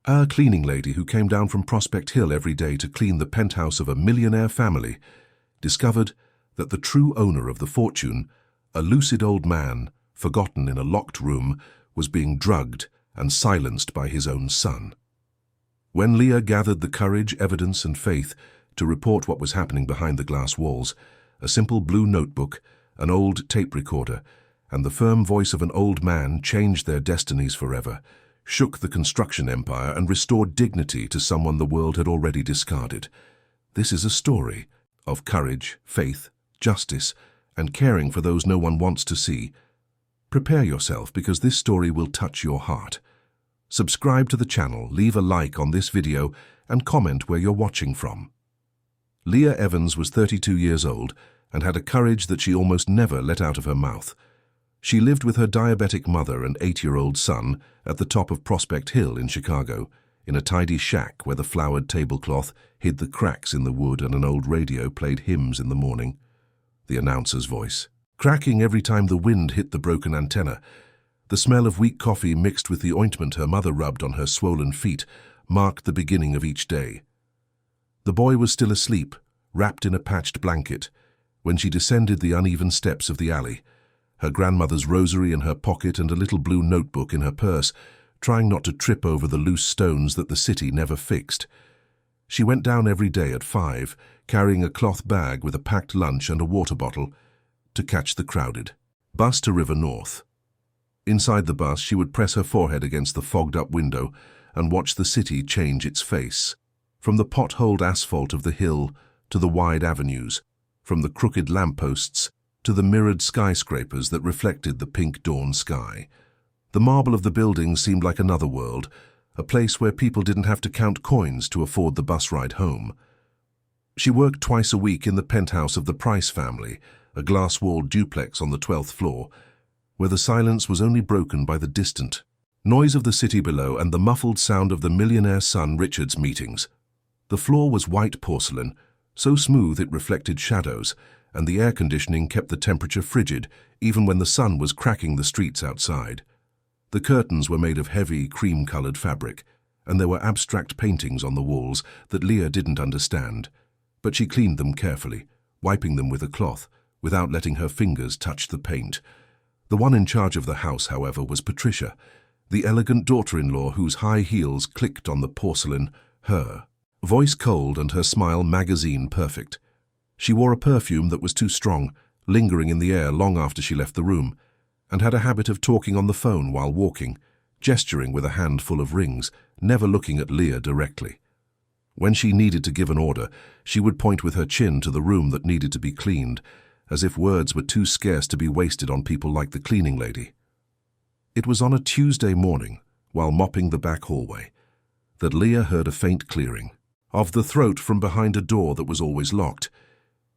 A cleaning lady who came down from Prospect Hill every day to clean the penthouse of a millionaire family discovered that the true owner of the fortune, a lucid old man, forgotten in a locked room, was being drugged and silenced by his own son. When Leah gathered the courage, evidence, and faith to report what was happening behind the glass walls, a simple blue notebook, an old tape recorder, and the firm voice of an old man changed their destinies forever, shook the construction empire, and restored dignity to someone the world had already discarded. This is a story of courage, faith, justice, and caring for those no one wants to see. Prepare yourself, because this story will touch your heart. Subscribe to the channel, leave a like on this video, and comment where you're watching from. Leah Evans was 32 years old and had a courage that she almost never let out of her mouth. She lived with her diabetic mother and 8-year-old son at the top of Prospect Hill in Chicago, in a tidy shack where the flowered tablecloth hid the cracks in the wood and an old radio played hymns in the morning. The announcer's voice, cracking every time the wind hit the broken antenna. The smell of weak coffee mixed with the ointment her mother rubbed on her swollen feet marked the beginning of each day. The boy was still asleep, wrapped in a patched blanket, when she descended the uneven steps of the alley, her grandmother's rosary in her pocket and a little blue notebook in her purse, trying not to trip over the loose stones that the city never fixed. She went down every day at 5, carrying a cloth bag with a packed lunch and a water bottle, to catch the crowded bus to River North. Inside the bus, she would press her forehead against the fogged-up window and watch the city change its face. From the potholed asphalt of the hill to the wide avenues, from the crooked lampposts to the mirrored skyscrapers that reflected the pink dawn sky. The marble of the buildings seemed like another world, a place where people didn't have to count coins to afford the bus ride home. She worked twice a week in the penthouse of the Price family, a glass-walled duplex on the 12th floor, where the silence was only broken by the distant noise of the city below and the muffled sound of the millionaire son Richard's meetings. The floor was white porcelain, so smooth it reflected shadows, and the air conditioning kept the temperature frigid even when the sun was cracking the streets outside. The curtains were made of heavy, cream-colored fabric, and there were abstract paintings on the walls that Leah didn't understand, but she cleaned them carefully, wiping them with a cloth, without letting her fingers touch the paint. The one in charge of the house, however, was Patricia, the elegant daughter-in-law whose high heels clicked on the porcelain, her voice cold and her smile magazine perfect. She wore a perfume that was too strong, lingering in the air long after she left the room, and had a habit of talking on the phone while walking, gesturing with a hand full of rings, never looking at Leah directly. When she needed to give an order, she would point with her chin to the room that needed to be cleaned, as if words were too scarce to be wasted on people like the cleaning lady. It was on a Tuesday morning, while mopping the back hallway, that Leah heard a faint clearing of the throat from behind a door that was always locked.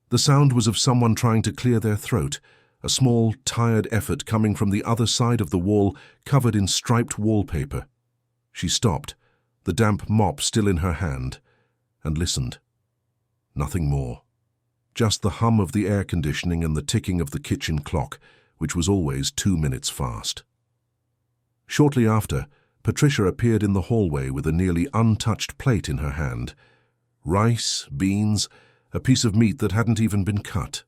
The sound was of someone trying to clear their throat, a small, tired effort coming from the other side of the wall covered in striped wallpaper. She stopped, the damp mop still in her hand, and listened. Nothing more. Just the hum of the air conditioning and the ticking of the kitchen clock, which was always 2 minutes fast. Shortly after, Patricia appeared in the hallway with a nearly untouched plate in her hand. Rice, beans, a piece of meat that hadn't even been cut.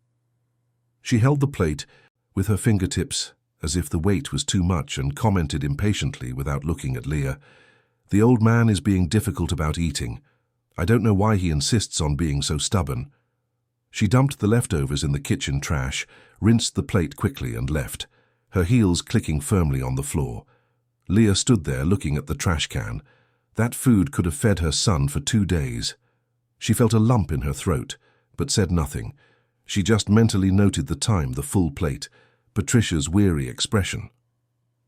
She held the plate with her fingertips as if the weight was too much and commented impatiently without looking at Leah. "The old man is being difficult about eating. I don't know why he insists on being so stubborn." She dumped the leftovers in the kitchen trash, rinsed the plate quickly and left, her heels clicking firmly on the floor. Leah stood there looking at the trash can. That food could have fed her son for 2 days. She felt a lump in her throat, but said nothing. She just mentally noted the time, the full plate, Patricia's weary expression.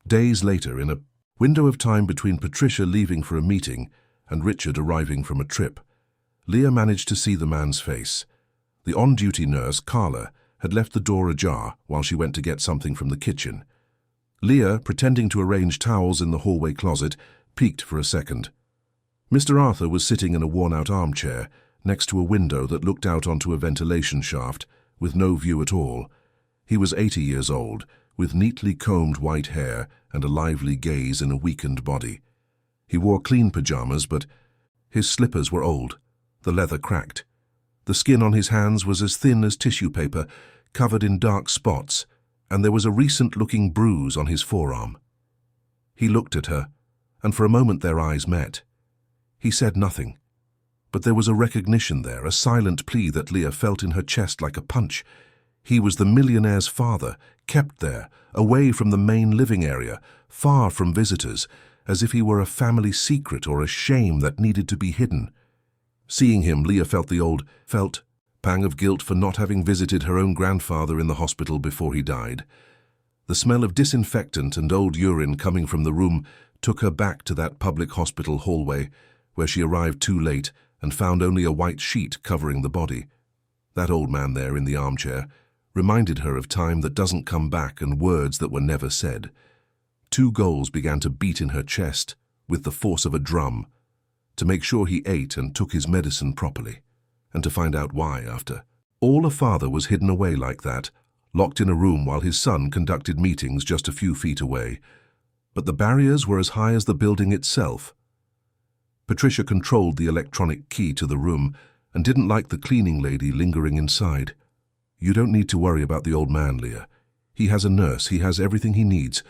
Days later, in a window of time between Patricia leaving for a meeting and Richard arriving from a trip, Leah managed to see the man's face. The on-duty nurse, Carla, had left the door ajar while she went to get something from the kitchen. Leah, pretending to arrange towels in the hallway closet, peeked for a second. Mr. Arthur was sitting in a worn-out armchair next to a window that looked out onto a ventilation shaft, with no view at all. He was 80 years old, with neatly combed white hair and a lively gaze in a weakened body. He wore clean pajamas, but his slippers were old, the leather cracked. The skin on his hands was as thin as tissue paper, covered in dark spots, and there was a recent-looking bruise on his forearm. He looked at her, and for a moment their eyes met. He said nothing, but there was a recognition there, a silent plea that Leah felt in her chest like a punch. He was the millionaire's father, kept there, away from the main living area, far from visitors, as if he were a family secret or a shame that needed to be hidden. Seeing him, Leah felt the old pang of guilt for not having visited her own grandfather in the hospital before he died. The smell of disinfectant and old urine coming from the room took her back to that public hospital hallway, where she arrived too late and found only a white sheet covering the body. That old man there in the armchair reminded her of time that doesn't come back and words that were never said. Two goals began to beat in her chest with the force of a drum, to make sure he ate and took his medicine properly, and to find out why after. All a father was hidden away like that, locked in a room while his son conducted meetings just a few feet away. But the barriers were as high as the building itself. Patricia controlled the electronic key to the room and didn't like the cleaning lady lingering inside. "You don't need to worry about the old man, Leah. He has a nurse, he has everything he needs.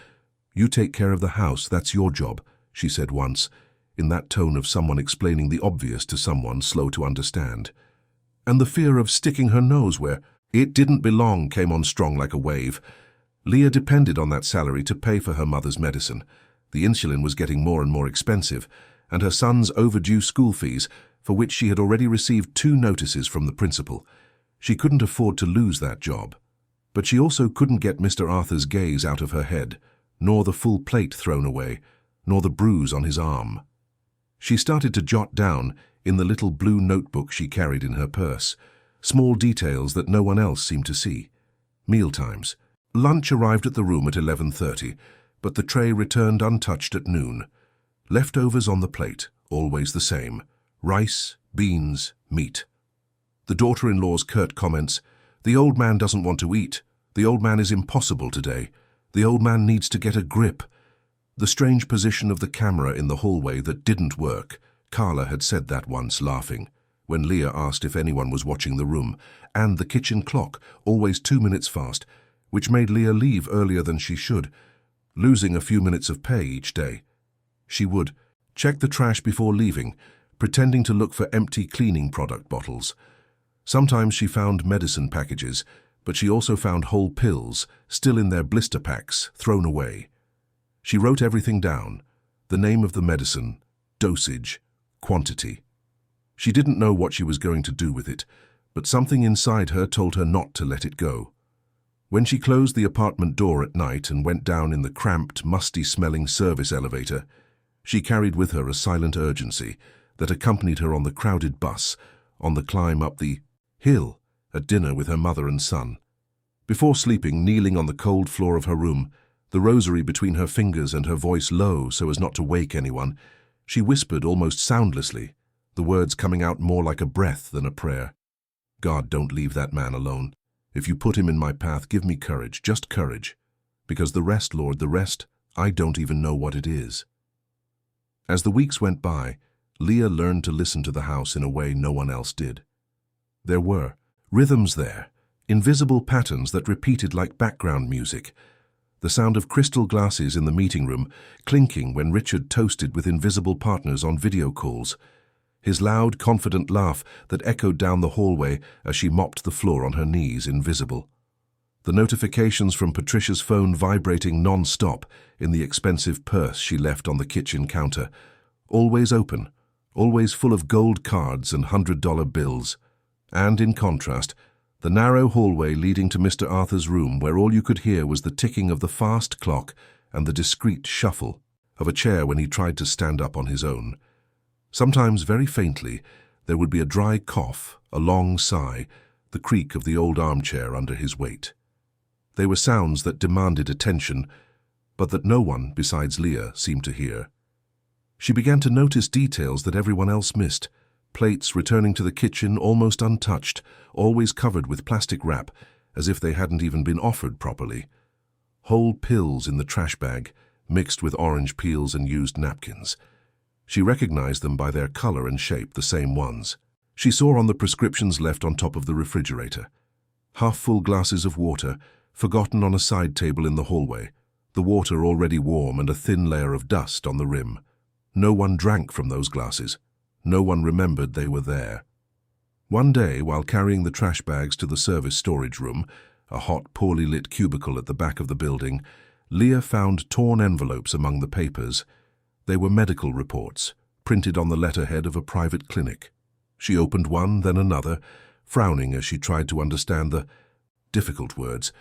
You take care of the house, that's your job," she said once, in that tone of someone explaining the obvious to someone slow to understand. And the fear of sticking her nose where it didn't belong came on strong like a wave. Leah depended on that salary to pay for her mother's medicine. The insulin was getting more and more expensive, and her son's overdue school fees, for which she had already received 2 notices from the principal. She couldn't afford to lose that job. But she also couldn't get Mr. Arthur's gaze out of her head, nor the full plate thrown away, nor the bruise on his arm. She started to jot down, in the little blue notebook she carried in her purse, small details that no one else seemed to see. Mealtimes. Lunch arrived at the room at 11:30, but the tray returned untouched at noon. Leftovers on the plate, always the same: rice, beans, meat. The daughter-in-law's curt comments: "The old man doesn't want to eat. The old man is impossible today. The old man needs to get a grip." The strange position of the camera in the hallway that didn't work. Carla had said that once, laughing, when Leah asked if anyone was watching the room, and the kitchen clock, always 2 minutes fast, which made Leah leave earlier than she should, losing a few minutes of pay each day. She would check the trash before leaving, pretending to look for empty cleaning product bottles. Sometimes she found medicine packages, but she also found whole pills, still in their blister packs, thrown away. She wrote everything down: the name of the medicine, dosage, quantity. She didn't know what she was going to do with it, but something inside her told her not to let it go. When she closed the apartment door at night and went down in the cramped, musty-smelling service elevator, she carried with her a silent urgency that accompanied her on the crowded bus, on the climb up the hill, at dinner with her mother and son. Before sleeping, kneeling on the cold floor of her room, the rosary between her fingers and her voice low so as not to wake anyone, she whispered almost soundlessly, the words coming out more like a breath than a prayer: "God, don't leave that man alone. If you put him in my path, give me courage, just courage. Because the rest, Lord, the rest, I don't even know what it is." As the weeks went by, Leah learned to listen to the house in a way no one else did. There were rhythms there, invisible patterns that repeated like background music. The sound of crystal glasses in the meeting room, clinking when Richard toasted with invisible partners on video calls. His loud, confident laugh that echoed down the hallway as she mopped the floor on her knees, invisible. The notifications from Patricia's phone vibrating non-stop in the expensive purse she left on the kitchen counter, always open, always full of gold cards and $100 bills. And, in contrast, the narrow hallway leading to Mr. Arthur's room, where all you could hear was the ticking of the fast clock and the discreet shuffle of a chair when he tried to stand up on his own. Sometimes, very faintly, there would be a dry cough, a long sigh, the creak of the old armchair under his weight. They were sounds that demanded attention, but that no one besides Leah seemed to hear. She began to notice details that everyone else missed: plates returning to the kitchen almost untouched, always covered with plastic wrap, as if they hadn't even been offered properly. Whole pills in the trash bag, mixed with orange peels and used napkins. She recognized them by their color and shape, the same ones. She saw on the prescriptions left on top of the refrigerator. Half-full glasses of water, forgotten on a side table in the hallway, the water already warm and a thin layer of dust on the rim. No one drank from those glasses. No one remembered they were there. One day, while carrying the trash bags to the service storage room, a hot, poorly lit cubicle at the back of the building, Leah found torn envelopes among the papers. They were medical reports, printed on the letterhead of a private clinic. She opened one, then another, frowning as she tried to understand the difficult words.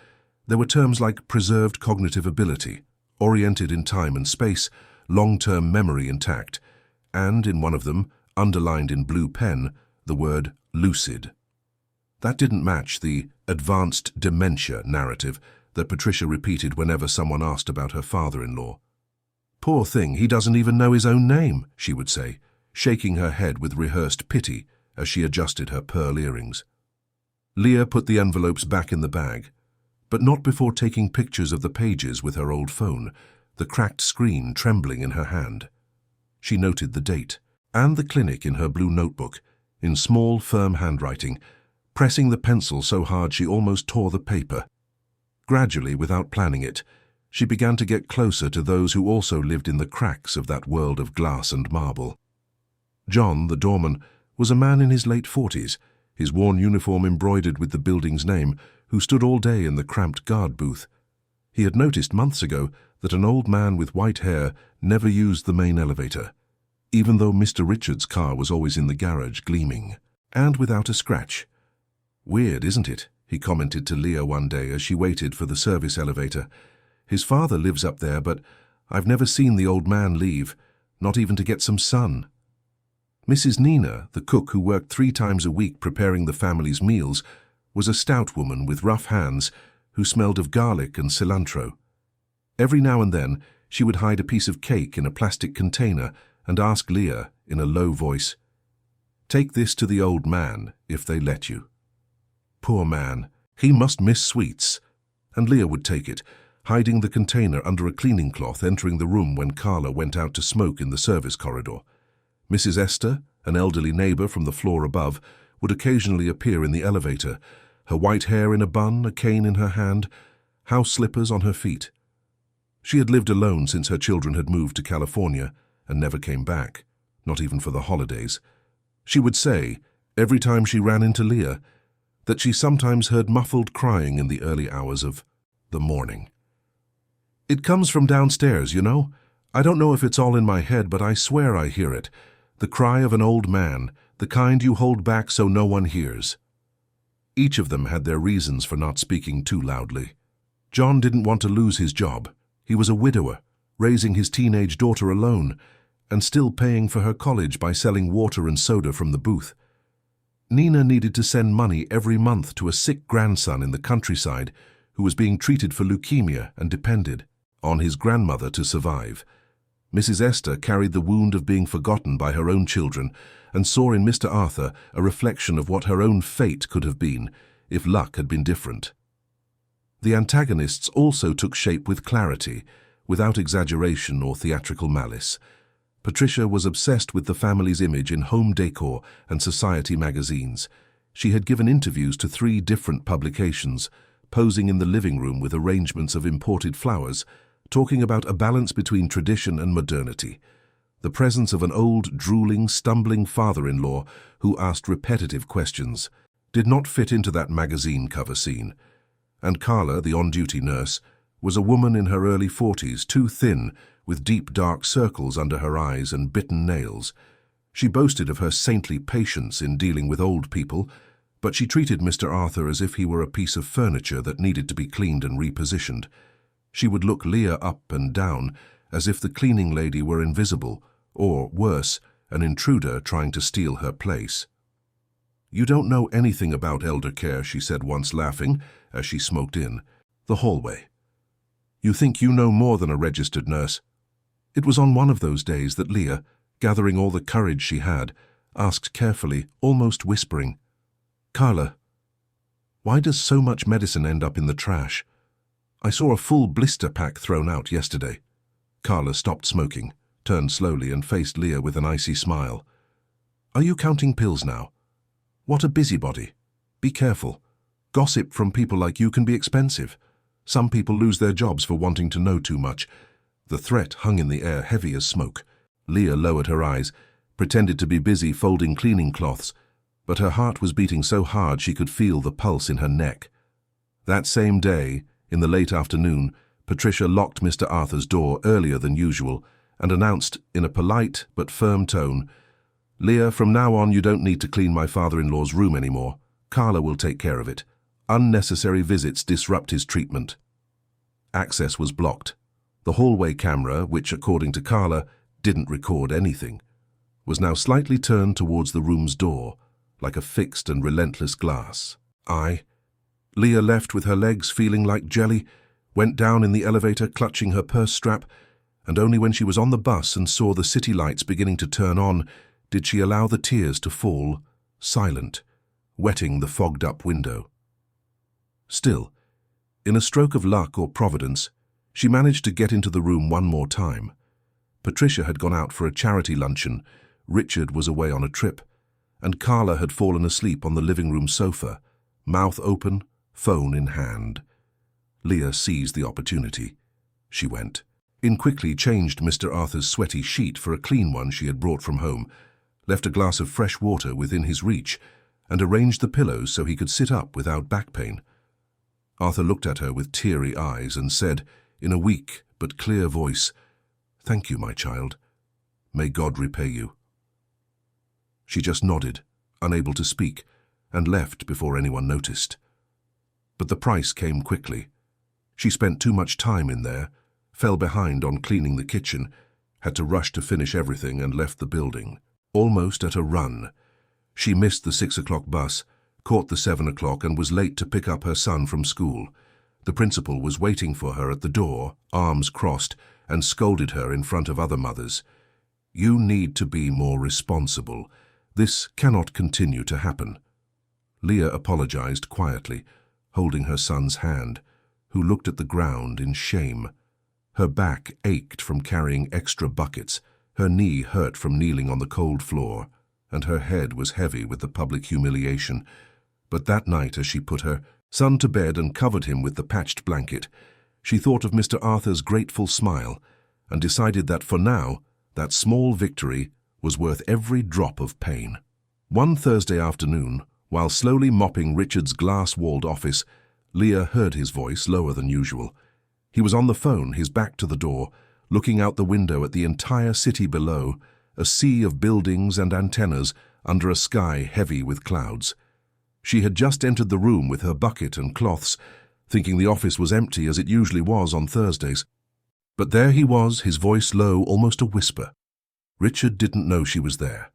There were terms like preserved cognitive ability, oriented in time and space, long-term memory intact, and in one of them, underlined in blue pen, the word lucid. That didn't match the advanced dementia narrative that Patricia repeated whenever someone asked about her father-in-law. "Poor thing, he doesn't even know his own name," she would say, shaking her head with rehearsed pity as she adjusted her pearl earrings. Leah put the envelopes back in the bag, but not before taking pictures of the pages with her old phone, the cracked screen trembling in her hand. She noted the date and the clinic in her blue notebook, in small, firm handwriting, pressing the pencil so hard she almost tore the paper. Gradually, without planning it, she began to get closer to those who also lived in the cracks of that world of glass and marble. John, the doorman, was a man in his late 40s, his worn uniform embroidered with the building's name, who stood all day in the cramped guard booth. He had noticed months ago that an old man with white hair never used the main elevator, even though Mr. Richards' car was always in the garage gleaming, and without a scratch. "Weird, isn't it?" he commented to Leah one day as she waited for the service elevator. "His father lives up there, but I've never seen the old man leave, not even to get some sun." Mrs. Nina, the cook who worked 3 times a week preparing the family's meals, was a stout woman with rough hands who smelled of garlic and cilantro. Every now and then, she would hide a piece of cake in a plastic container and ask Leah, in a low voice, "Take this to the old man, if they let you." Poor man, he must miss sweets. And Leah would take it, hiding the container under a cleaning cloth, entering the room when Carla went out to smoke in the service corridor. Mrs. Esther, an elderly neighbor from the floor above, would occasionally appear in the elevator, her white hair in a bun, a cane in her hand, house slippers on her feet. She had lived alone since her children had moved to California and never came back, not even for the holidays. She would say, every time she ran into Leah, that she sometimes heard muffled crying in the early hours of the morning. "It comes from downstairs, you know. I don't know if it's all in my head, but I swear I hear it. The cry of an old man, the kind you hold back so no one hears." Each of them had their reasons for not speaking too loudly. John didn't want to lose his job. He was a widower, raising his teenage daughter alone, and still paying for her college by selling water and soda from the booth. Nina needed to send money every month to a sick grandson in the countryside who was being treated for leukemia and depended on his grandmother to survive. Mrs. Esther carried the wound of being forgotten by her own children and saw in Mr. Arthur a reflection of what her own fate could have been if luck had been different. The antagonists also took shape with clarity, without exaggeration or theatrical malice. Patricia was obsessed with the family's image in home decor and society magazines. She had given interviews to 3 different publications, posing in the living room with arrangements of imported flowers, talking about a balance between tradition and modernity. The presence of an old, drooling, stumbling father-in-law who asked repetitive questions did not fit into that magazine cover scene. And Carla, the on-duty nurse, was a woman in her early 40s, too thin, with deep dark circles under her eyes and bitten nails. She boasted of her saintly patience in dealing with old people, but she treated Mr. Arthur as if he were a piece of furniture that needed to be cleaned and repositioned. She would look Leah up and down as if the cleaning lady were invisible, or, worse, an intruder trying to steal her place. "You don't know anything about elder care," she said once, laughing, as she smoked in the hallway. "You think you know more than a registered nurse." It was on one of those days that Leah, gathering all the courage she had, asked carefully, almost whispering, "Carla, why does so much medicine end up in the trash? I saw a full blister pack thrown out yesterday." Carla stopped smoking, turned slowly and faced Leah with an icy smile. "Are you counting pills now? What a busybody. Be careful. Gossip from people like you can be expensive. Some people lose their jobs for wanting to know too much." The threat hung in the air, heavy as smoke. Leah lowered her eyes, pretended to be busy folding cleaning cloths, but her heart was beating so hard she could feel the pulse in her neck. That same day, in the late afternoon, Patricia locked Mr. Arthur's door earlier than usual and announced in a polite but firm tone, "Leah, from now on you don't need to clean my father-in-law's room anymore. Carla will take care of it. Unnecessary visits disrupt his treatment." Access was blocked. The hallway camera, which according to Carla didn't record anything, was now slightly turned towards the room's door, like a fixed and relentless glass. Leah left with her legs feeling like jelly, went down in the elevator clutching her purse strap, and only when she was on the bus and saw the city lights beginning to turn on did she allow the tears to fall, silent, wetting the fogged-up window. Still, in a stroke of luck or providence, she managed to get into the room one more time. Patricia had gone out for a charity luncheon, Richard was away on a trip, and Carla had fallen asleep on the living room sofa, mouth open, phone in hand. Leah seized the opportunity. She went in quickly, changed Mr. Arthur's sweaty sheet for a clean one she had brought from home, left a glass of fresh water within his reach, and arranged the pillows so he could sit up without back pain. Arthur looked at her with teary eyes and said, in a weak but clear voice, "Thank you, my child. May God repay you." She just nodded, unable to speak, and left before anyone noticed. But the price came quickly. She spent too much time in there, fell behind on cleaning the kitchen, had to rush to finish everything and left the building, almost at a run. She missed the 6 o'clock bus, caught the 7 o'clock and was late to pick up her son from school. The principal was waiting for her at the door, arms crossed, and scolded her in front of other mothers. "You need to be more responsible. This cannot continue to happen." Leah apologized quietly, holding her son's hand, who looked at the ground in shame. Her back ached from carrying extra buckets, her knee hurt from kneeling on the cold floor, and her head was heavy with the public humiliation. But that night, as she put her son to bed and covered him with the patched blanket, she thought of Mr. Arthur's grateful smile and decided that for now, that small victory was worth every drop of pain. One Thursday afternoon, while slowly mopping Richard's glass-walled office, Leah heard his voice lower than usual. He was on the phone, his back to the door, looking out the window at the entire city below, a sea of buildings and antennas under a sky heavy with clouds. She had just entered the room with her bucket and cloths, thinking the office was empty as it usually was on Thursdays. But there he was, his voice low, almost a whisper. Richard didn't know she was there.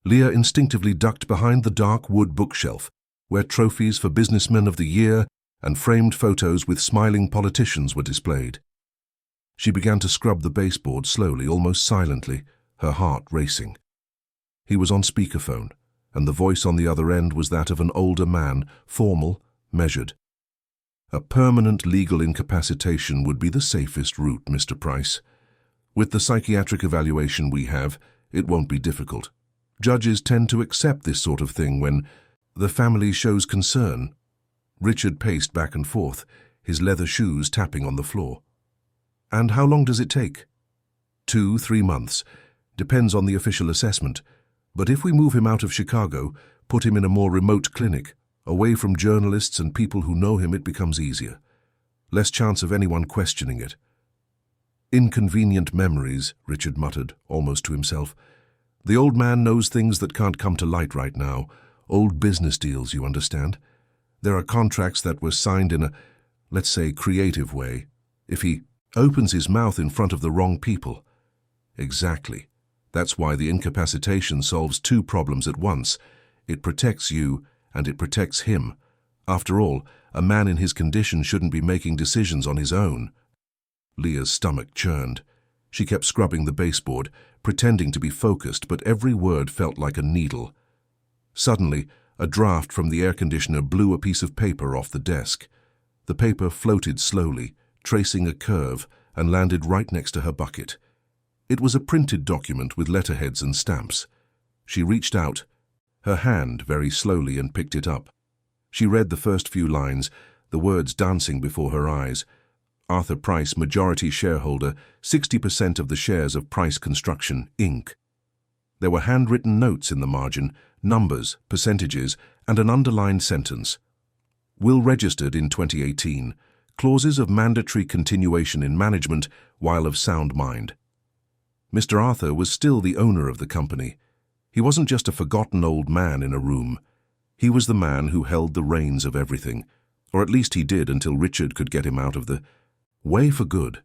Leah instinctively ducked behind the dark wood bookshelf, where trophies for Businessmen of the Year and framed photos with smiling politicians were displayed. She began to scrub the baseboard slowly, almost silently, her heart racing. He was on speakerphone, and the voice on the other end was that of an older man, formal, measured. "A permanent legal incapacitation would be the safest route, Mr. Price. With the psychiatric evaluation we have, it won't be difficult. Judges tend to accept this sort of thing when the family shows concern." Richard paced back and forth, his leather shoes tapping on the floor. "And how long does it take?" 2-3 months. Depends on the official assessment. But if we move him out of Chicago, put him in a more remote clinic, away from journalists and people who know him, it becomes easier. Less chance of anyone questioning it." "Inconvenient memories," Richard muttered, almost to himself. "The old man knows things that can't come to light right now. Old business deals, you understand. There are contracts that were signed in a, let's say, creative way. If he opens his mouth in front of the wrong people." Exactly. That's why the incapacitation solves 2 problems at once. It protects you, and it protects him. After all, a man in his condition shouldn't be making decisions on his own. Leah's stomach churned. She kept scrubbing the baseboard, pretending to be focused, but every word felt like a needle. Suddenly, a draft from the air conditioner blew a piece of paper off the desk. The paper floated slowly, tracing a curve, and landed right next to her bucket. It was a printed document with letterheads and stamps. She reached out, her hand very slowly, and picked it up. She read the first few lines, the words dancing before her eyes. Arthur Price, majority shareholder, 60% of the shares of Price Construction, Inc. There were handwritten notes in the margin, numbers, percentages, and an underlined sentence. Will registered in 2018. Clauses of mandatory continuation in management while of sound mind. Mr. Arthur was still the owner of the company. He wasn't just a forgotten old man in a room. He was the man who held the reins of everything, or at least he did until Richard could get him out of the way for good.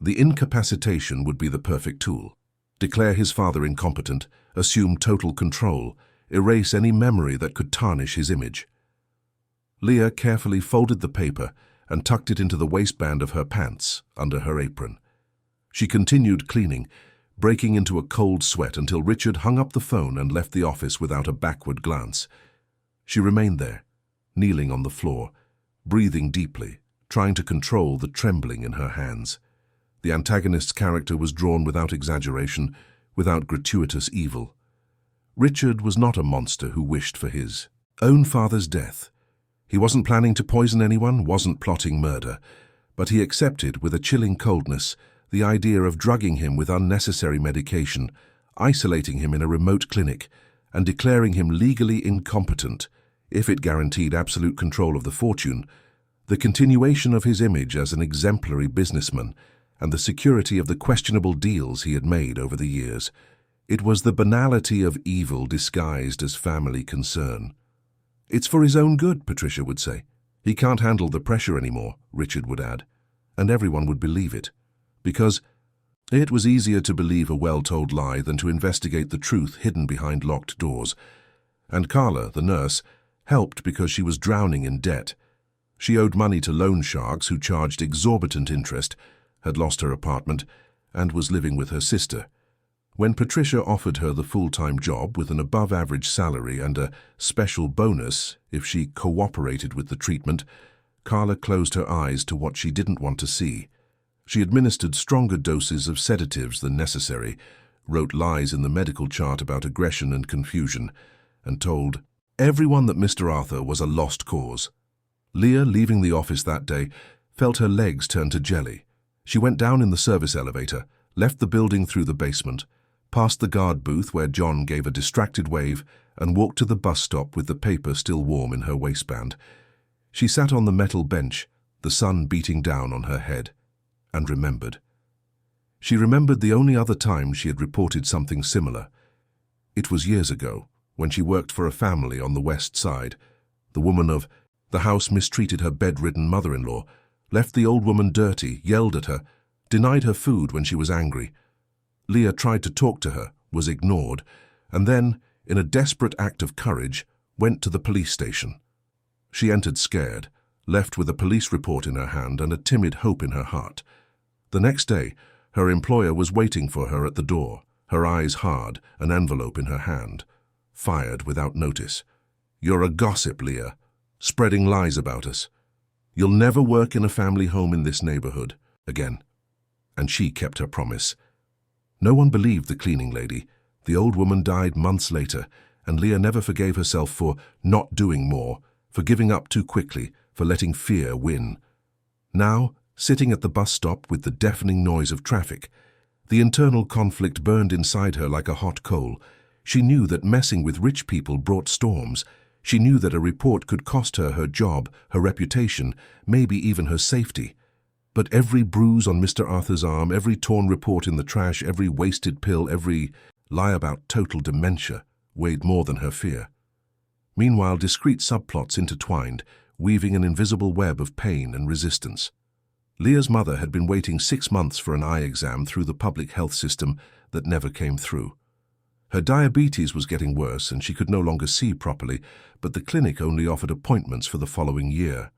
The incapacitation would be the perfect tool. Declare his father incompetent, assume total control, erase any memory that could tarnish his image. Leah carefully folded the paper and tucked it into the waistband of her pants under her apron. She continued cleaning, breaking into a cold sweat until Richard hung up the phone and left the office without a backward glance. She remained there, kneeling on the floor, breathing deeply, trying to control the trembling in her hands. The antagonist's character was drawn without exaggeration, without gratuitous evil. Richard was not a monster who wished for his own father's death. He wasn't planning to poison anyone, wasn't plotting murder, but he accepted with a chilling coldness the idea of drugging him with unnecessary medication, isolating him in a remote clinic, and declaring him legally incompetent, if it guaranteed absolute control of the fortune, the continuation of his image as an exemplary businessman, and the security of the questionable deals he had made over the years. It was the banality of evil disguised as family concern. It's for his own good, Patricia would say. He can't handle the pressure anymore, Richard would add, and everyone would believe it. Because it was easier to believe a well-told lie than to investigate the truth hidden behind locked doors. And Carla, the nurse, helped because she was drowning in debt. She owed money to loan sharks who charged exorbitant interest, had lost her apartment, and was living with her sister. When Patricia offered her the full-time job with an above-average salary and a special bonus if she cooperated with the treatment, Carla closed her eyes to what she didn't want to see. She administered stronger doses of sedatives than necessary, wrote lies in the medical chart about aggression and confusion, and told everyone that Mr. Arthur was a lost cause. Leah, leaving the office that day, felt her legs turn to jelly. She went down in the service elevator, left the building through the basement, past the guard booth where John gave a distracted wave, and walked to the bus stop with the paper still warm in her waistband. She sat on the metal bench, the sun beating down on her head, and remembered. She remembered the only other time she had reported something similar. It was years ago, when she worked for a family on the West Side. The woman of the house mistreated her bedridden mother-in-law, left the old woman dirty, yelled at her, denied her food when she was angry. Leah tried to talk to her, was ignored, and then, in a desperate act of courage, went to the police station. She entered scared, left with a police report in her hand and a timid hope in her heart. The next day, her employer was waiting for her at the door, her eyes hard, an envelope in her hand. Fired without notice. You're a gossip, Leah, spreading lies about us. You'll never work in a family home in this neighborhood again. And she kept her promise. No one believed the cleaning lady. The old woman died months later, and Leah never forgave herself for not doing more, for giving up too quickly, for letting fear win. Now, sitting at the bus stop with the deafening noise of traffic, the internal conflict burned inside her like a hot coal. She knew that messing with rich people brought storms. She knew that a report could cost her her job, her reputation, maybe even her safety. But every bruise on Mr. Arthur's arm, every torn report in the trash, every wasted pill, every lie about total dementia weighed more than her fear. Meanwhile, discrete subplots intertwined, weaving an invisible web of pain and resistance. Leah's mother had been waiting 6 months for an eye exam through the public health system that never came through. Her diabetes was getting worse and she could no longer see properly, but the clinic only offered appointments for the following year.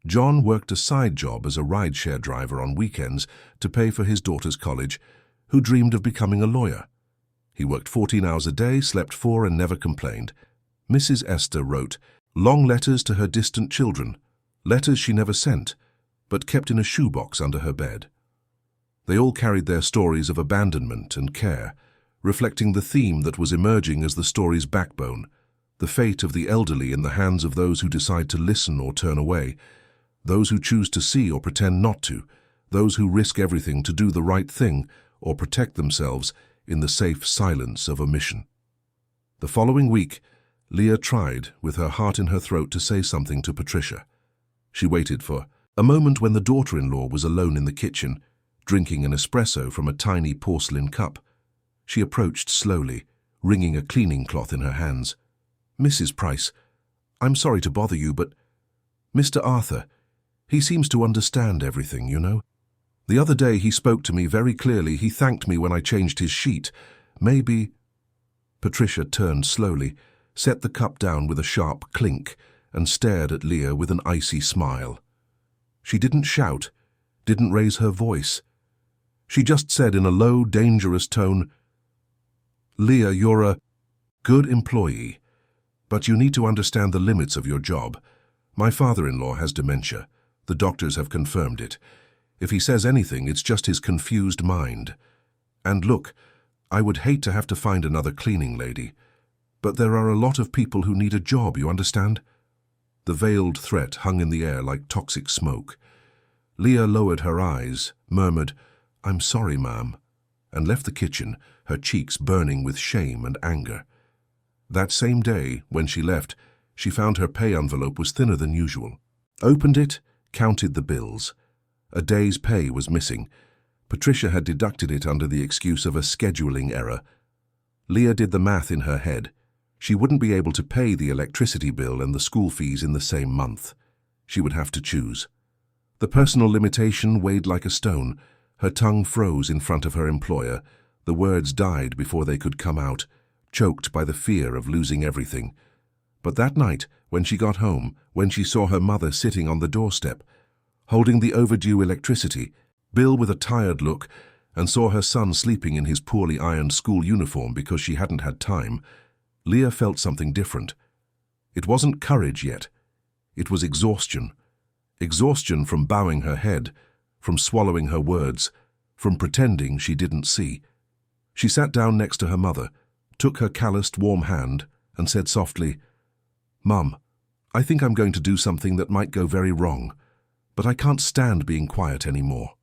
John worked a side job as a rideshare driver on weekends to pay for his daughter's college, who dreamed of becoming a lawyer. He worked 14 hours a day, slept 4 and never complained. Mrs. Esther wrote long letters to her distant children, letters she never sent, but kept in a shoebox under her bed. They all carried their stories of abandonment and care, reflecting the theme that was emerging as the story's backbone, the fate of the elderly in the hands of those who decide to listen or turn away, those who choose to see or pretend not to, those who risk everything to do the right thing or protect themselves in the safe silence of omission. The following week, Leah tried, with her heart in her throat, to say something to Patricia. She waited for a moment when the daughter-in-law was alone in the kitchen, drinking an espresso from a tiny porcelain cup. She approached slowly, wringing a cleaning cloth in her hands. "Mrs. Price, I'm sorry to bother you, but Mr. Arthur, he seems to understand everything, you know. The other day he spoke to me very clearly. He thanked me when I changed his sheet. Maybe—" Patricia turned slowly, set the cup down with a sharp clink, and stared at Leah with an icy smile. She didn't shout, didn't raise her voice. She just said in a low, dangerous tone, "Leah, you're a good employee, but you need to understand the limits of your job. My father-in-law has dementia. The doctors have confirmed it. If he says anything, it's just his confused mind. And look, I would hate to have to find another cleaning lady, but there are a lot of people who need a job, you understand?" The veiled threat hung in the air like toxic smoke. Leah lowered her eyes, murmured, "I'm sorry, ma'am," and left the kitchen, her cheeks burning with shame and anger. That same day, when she left, she found her pay envelope was thinner than usual. Opened it, counted the bills. A day's pay was missing. Patricia had deducted it under the excuse of a scheduling error. Leah did the math in her head. She wouldn't be able to pay the electricity bill and the school fees in the same month. She would have to choose. The personal limitation weighed like a stone. Her tongue froze in front of her employer. The words died before they could come out, choked by the fear of losing everything. But that night, when she got home, when she saw her mother sitting on the doorstep, holding the overdue electricity bill with a tired look, and saw her son sleeping in his poorly ironed school uniform because she hadn't had time, Leah felt something different. It wasn't courage yet. It was exhaustion. Exhaustion from bowing her head, from swallowing her words, from pretending she didn't see. She sat down next to her mother, took her calloused, warm hand, and said softly, "Mum, I think I'm going to do something that might go very wrong, but I can't stand being quiet anymore."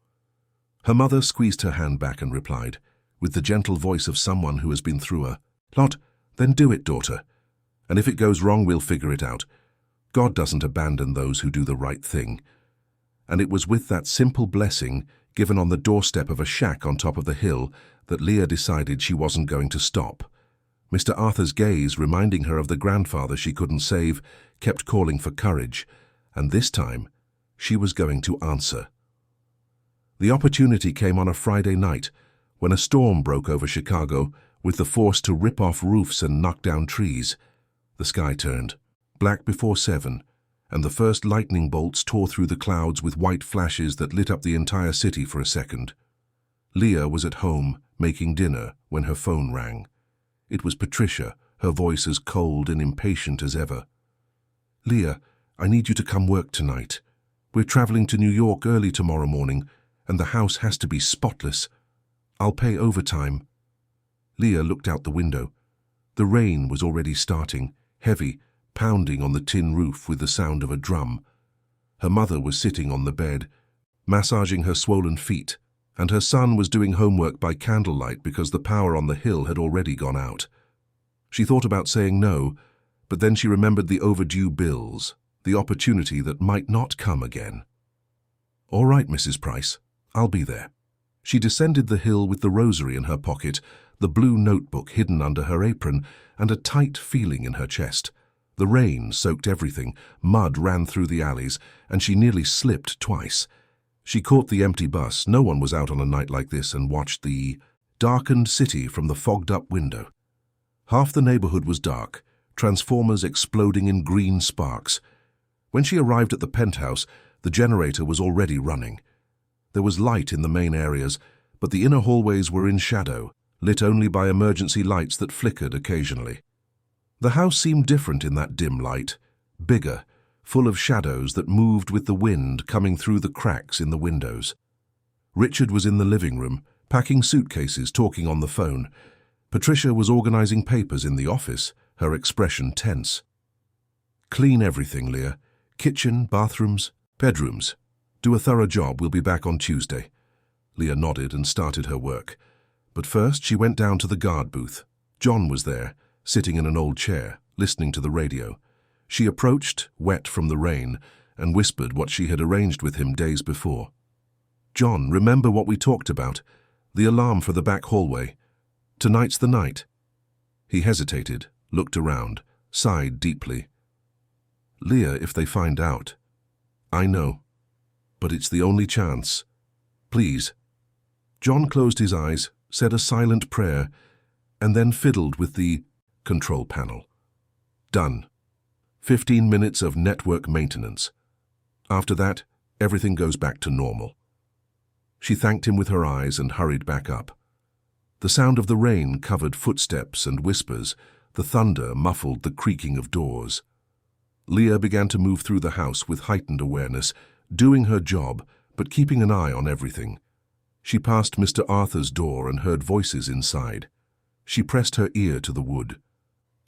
Her mother squeezed her hand back and replied, with the gentle voice of someone who has been through a lot, "Then do it, daughter. And if it goes wrong, we'll figure it out. God doesn't abandon those who do the right thing." And it was with that simple blessing, given on the doorstep of a shack on top of the hill, that Leah decided she wasn't going to stop. Mr. Arthur's gaze, reminding her of the grandfather she couldn't save, kept calling for courage, and this time she was going to answer. The opportunity came on a Friday night, when a storm broke over Chicago, with the force to rip off roofs and knock down trees. The sky turned black before 7, and the first lightning bolts tore through the clouds with white flashes that lit up the entire city for a second. Leah was at home, making dinner, when her phone rang. It was Patricia, her voice as cold and impatient as ever. "Leah, I need you to come work tonight. We're traveling to New York early tomorrow morning, and the house has to be spotless. I'll pay overtime." Leah looked out the window. The rain was already starting, heavy, pounding on the tin roof with the sound of a drum. Her mother was sitting on the bed, massaging her swollen feet, and her son was doing homework by candlelight because the power on the hill had already gone out. She thought about saying no, but then she remembered the overdue bills, the opportunity that might not come again. "All right, Mrs. Price, I'll be there." She descended the hill with the rosary in her pocket, the blue notebook hidden under her apron, and a tight feeling in her chest. The rain soaked everything, mud ran through the alleys, and she nearly slipped twice. She caught the empty bus, no one was out on a night like this, and watched the darkened city from the fogged-up window. Half the neighborhood was dark, transformers exploding in green sparks. When she arrived at the penthouse, the generator was already running. There was light in the main areas, but the inner hallways were in shadow, lit only by emergency lights that flickered occasionally. The house seemed different in that dim light, bigger, full of shadows that moved with the wind coming through the cracks in the windows. Richard was in the living room, packing suitcases, talking on the phone. Patricia was organizing papers in the office, her expression tense. "Clean everything, Leah. Kitchen, bathrooms, bedrooms. Do a thorough job. We'll be back on Tuesday." Leah nodded and started her work. But first she went down to the guard booth. John was there, sitting in an old chair, listening to the radio. She approached, wet from the rain, and whispered what she had arranged with him days before. "John, remember what we talked about? The alarm for the back hallway. Tonight's the night." He hesitated, looked around, sighed deeply. "Leah, if they find out." "I know, but it's the only chance. Please." John closed his eyes, said a silent prayer, and then fiddled with the control panel. Done. 15 minutes of network maintenance. After that, everything goes back to normal. She thanked him with her eyes and hurried back up. The sound of the rain covered footsteps and whispers. The thunder muffled the creaking of doors. Leah began to move through the house with heightened awareness, doing her job, but keeping an eye on everything. She passed Mr. Arthur's door and heard voices inside. She pressed her ear to the wood.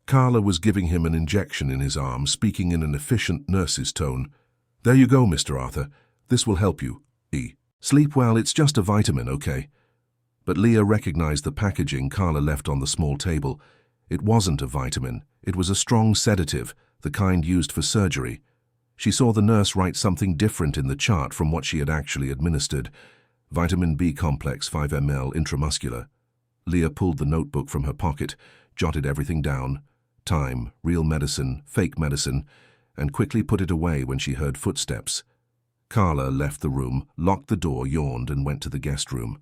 Carla was giving him an injection in his arm, speaking in an efficient nurse's tone. "There you go, Mr. Arthur. This will help you. Sleep well, it's just a vitamin, okay?" But Leah recognized the packaging Carla left on the small table. It wasn't a vitamin. It was a strong sedative, the kind used for surgery. She saw the nurse write something different in the chart from what she had actually administered. Vitamin B complex 5 ml intramuscular. Leah pulled the notebook from her pocket, jotted everything down. Time, real medicine, fake medicine, and quickly put it away when she heard footsteps. Carla left the room, locked the door, yawned, and went to the guest room.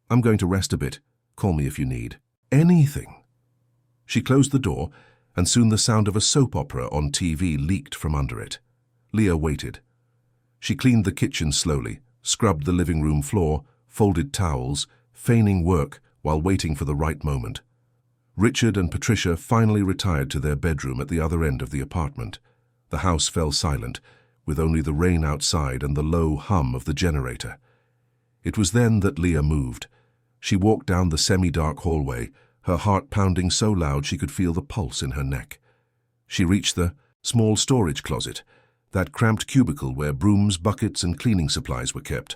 "I'm going to rest a bit. Call me if you need anything." She closed the door, and soon the sound of a soap opera on TV leaked from under it. Leah waited. She cleaned the kitchen slowly, scrubbed the living room floor, folded towels, feigning work while waiting for the right moment. Richard and Patricia finally retired to their bedroom at the other end of the apartment. The house fell silent, with only the rain outside and the low hum of the generator. It was then that Leah moved. She walked down the semi-dark hallway, her heart pounding so loud she could feel the pulse in her neck. She reached the small storage closet, that cramped cubicle where brooms, buckets, and cleaning supplies were kept.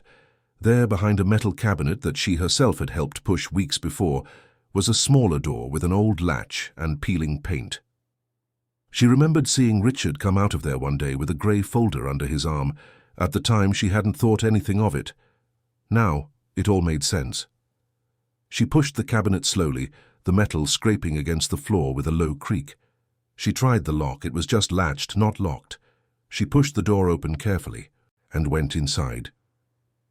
There, behind a metal cabinet that she herself had helped push weeks before, was a smaller door with an old latch and peeling paint. She remembered seeing Richard come out of there one day with a grey folder under his arm. At the time, she hadn't thought anything of it. Now, it all made sense. She pushed the cabinet slowly, the metal scraping against the floor with a low creak. She tried the lock. It was just latched, not locked. She pushed the door open carefully and went inside.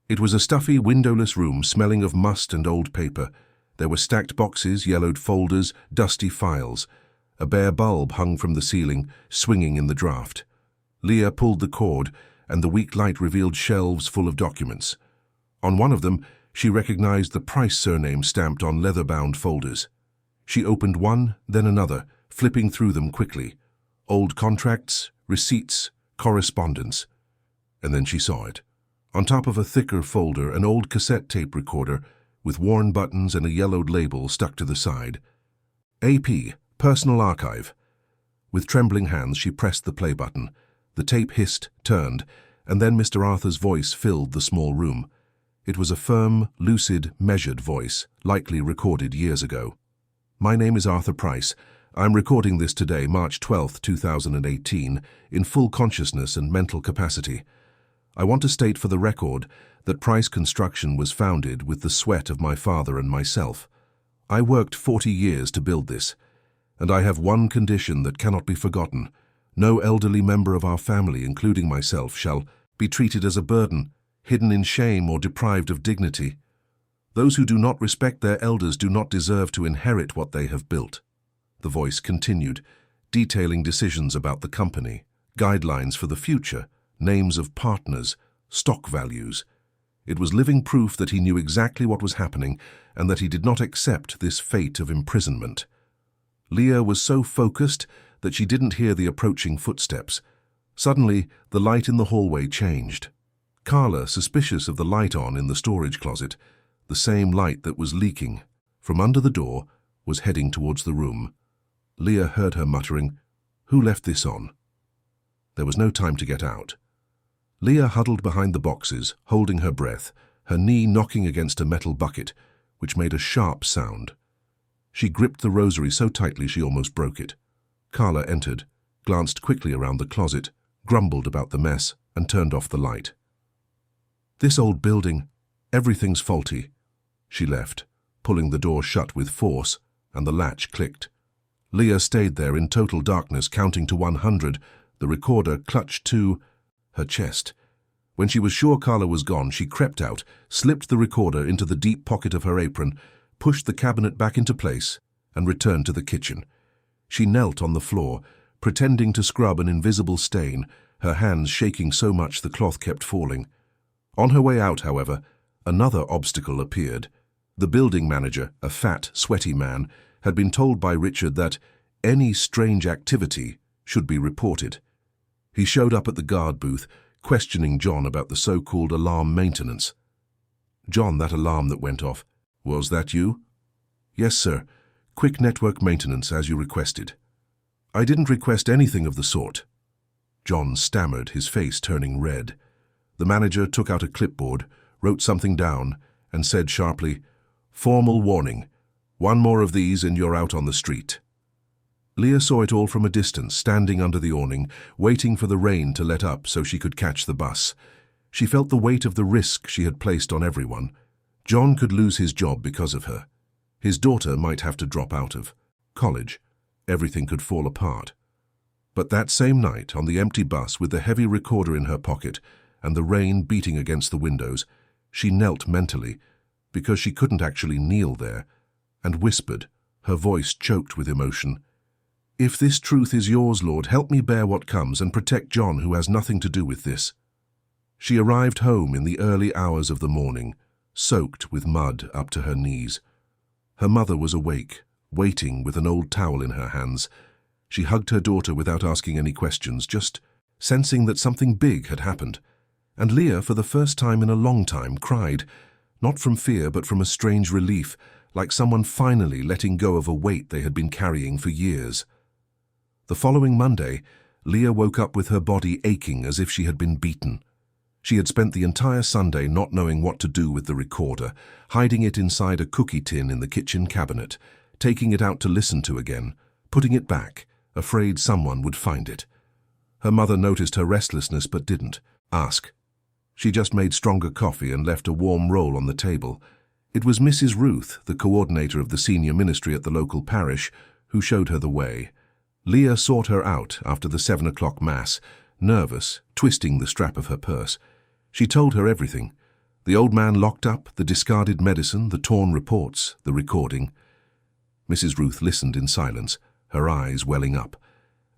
It was a stuffy, windowless room smelling of must and old paper. There were stacked boxes, yellowed folders, dusty files. A bare bulb hung from the ceiling, swinging in the draught. Leah pulled the cord, and the weak light revealed shelves full of documents. On one of them, she recognized the Price surname stamped on leather-bound folders. She opened one, then another, flipping through them quickly. Old contracts, receipts, correspondence. And then she saw it. On top of a thicker folder, an old cassette tape recorder with worn buttons and a yellowed label stuck to the side. AP, Personal Archive. With trembling hands, she pressed the play button. The tape hissed, turned, and then Mr. Arthur's voice filled the small room. It was a firm, lucid, measured voice, likely recorded years ago. "My name is Arthur Price. I'm recording this today, March 12, 2018, in full consciousness and mental capacity. I want to state for the record that Price Construction was founded with the sweat of my father and myself. I worked 40 years to build this, and I have one condition that cannot be forgotten. No elderly member of our family, including myself, shall be treated as a burden, hidden in shame or deprived of dignity. Those who do not respect their elders do not deserve to inherit what they have built." The voice continued, detailing decisions about the company, guidelines for the future, names of partners, stock values. It was living proof that he knew exactly what was happening and that he did not accept this fate of imprisonment. Leah was so focused that she didn't hear the approaching footsteps. Suddenly, the light in the hallway changed. Carla, suspicious of the light on in the storage closet, the same light that was leaking from under the door, was heading towards the room. Leah heard her muttering, "Who left this on?" There was no time to get out. Leah huddled behind the boxes, holding her breath, her knee knocking against a metal bucket, which made a sharp sound. She gripped the rosary so tightly she almost broke it. Carla entered, glanced quickly around the closet, grumbled about the mess, and turned off the light. "This old building, everything's faulty." She left, pulling the door shut with force, and the latch clicked. Leah stayed there in total darkness, counting to 100, the recorder clutched to her chest. When she was sure Carla was gone, she crept out, slipped the recorder into the deep pocket of her apron, pushed the cabinet back into place, and returned to the kitchen. She knelt on the floor, pretending to scrub an invisible stain, her hands shaking so much the cloth kept falling. On her way out, however, another obstacle appeared. The building manager, a fat, sweaty man, had been told by Richard that any strange activity should be reported. He showed up at the guard booth, questioning John about the so-called alarm maintenance. "John, that alarm that went off, was that you?" "Yes, sir. Quick network maintenance, as you requested." "I didn't request anything of the sort." John stammered, his face turning red. The manager took out a clipboard, wrote something down, and said sharply, "Formal warning. One more of these and you're out on the street." Leah saw it all from a distance, standing under the awning, waiting for the rain to let up so she could catch the bus. She felt the weight of the risk she had placed on everyone. John could lose his job because of her. His daughter might have to drop out of college. Everything could fall apart. But that same night, on the empty bus with the heavy recorder in her pocket and the rain beating against the windows, she knelt mentally, because she couldn't actually kneel there, and whispered, her voice choked with emotion, "If this truth is yours, Lord, help me bear what comes and protect John, who has nothing to do with this." She arrived home in the early hours of the morning, soaked with mud up to her knees. Her mother was awake, waiting with an old towel in her hands. She hugged her daughter without asking any questions, just sensing that something big had happened. And Leah, for the first time in a long time, cried, not from fear but from a strange relief, like someone finally letting go of a weight they had been carrying for years. The following Monday, Leah woke up with her body aching as if she had been beaten. She had spent the entire Sunday not knowing what to do with the recorder, hiding it inside a cookie tin in the kitchen cabinet, taking it out to listen to again, putting it back, afraid someone would find it. Her mother noticed her restlessness but didn't ask. She just made stronger coffee and left a warm roll on the table. It was Mrs. Ruth, the coordinator of the senior ministry at the local parish, who showed her the way. Leah sought her out after the 7 o'clock mass, nervous, twisting the strap of her purse. She told her everything. The old man locked up, the discarded medicine, the torn reports, the recording. Mrs. Ruth listened in silence, her eyes welling up,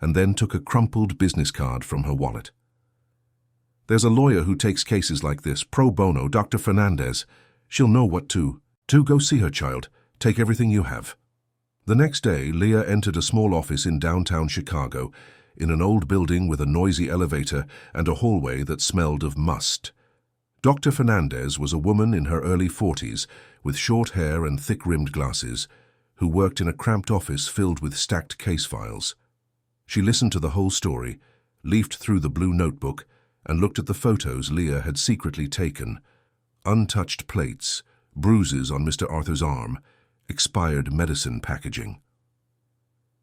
and then took a crumpled business card from her wallet. "There's a lawyer who takes cases like this, pro bono, Dr. Fernandez. She'll know what to. Go see her, child. Take everything you have." The next day, Leah entered a small office in downtown Chicago, in an old building with a noisy elevator and a hallway that smelled of must. Dr. Fernandez was a woman in her early 40s, with short hair and thick-rimmed glasses, who worked in a cramped office filled with stacked case files. She listened to the whole story, leafed through the blue notebook, and looked at the photos Leah had secretly taken. Untouched plates, bruises on Mr. Arthur's arm, expired medicine packaging.